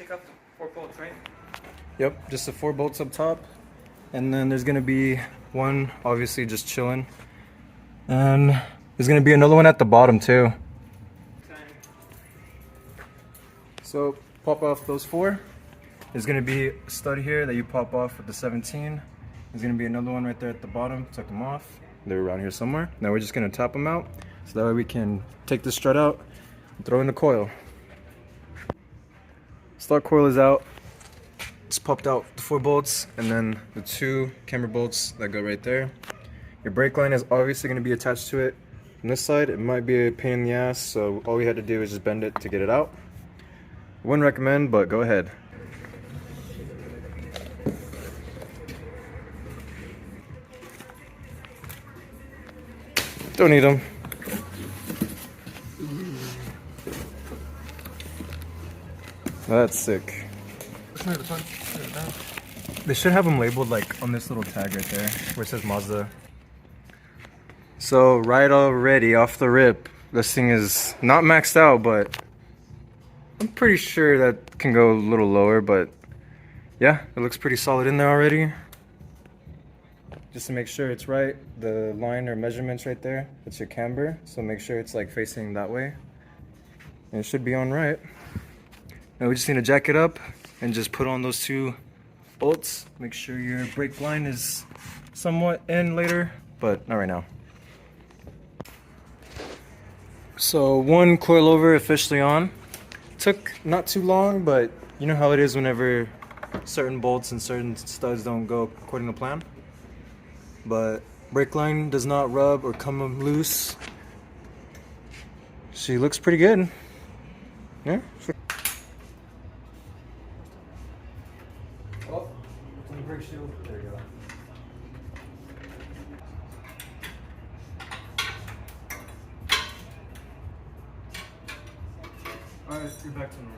take off the 4 bolts, right? Yep, just the 4 bolts up top. And then there's gonna be one obviously just chilling. And there's gonna be another one at the bottom too. So pop off those 4. There's gonna be a stud here that you pop off with the 17. There's gonna be another one right there at the bottom. Took them off. They're around here somewhere. Now we're just gonna tap them out so that way we can take the strut out and throw in the coil. Stock coil is out. Just popped out the 4 bolts and then the 2 camber bolts that go right there. Your brake line is obviously gonna be attached to it. On this side, it might be a pain in the ass, so all we had to do is just bend it to get it out. Wouldn't recommend, but go ahead. Don't need them. That's sick. They should have them labeled like on this little tag right there where it says Mazda. So right already off the rip, this thing is not maxed out, but I'm pretty sure that can go a little lower, but yeah, it looks pretty solid in there already. Just to make sure it's right, the line or measurements right there, it's your camber, so make sure it's like facing that way. And it should be on right. Now we just need to jack it up and just put on those 2 bolts. Make sure your brake line is somewhat in later, but not right now. So 1 coilover officially on. Took not too long, but you know how it is whenever certain bolts and certain studs don't go according to plan. But brake line does not rub or come loose. She looks pretty good. Yeah. Oh, on the brake shoe. There you go. Alright, you're back to normal.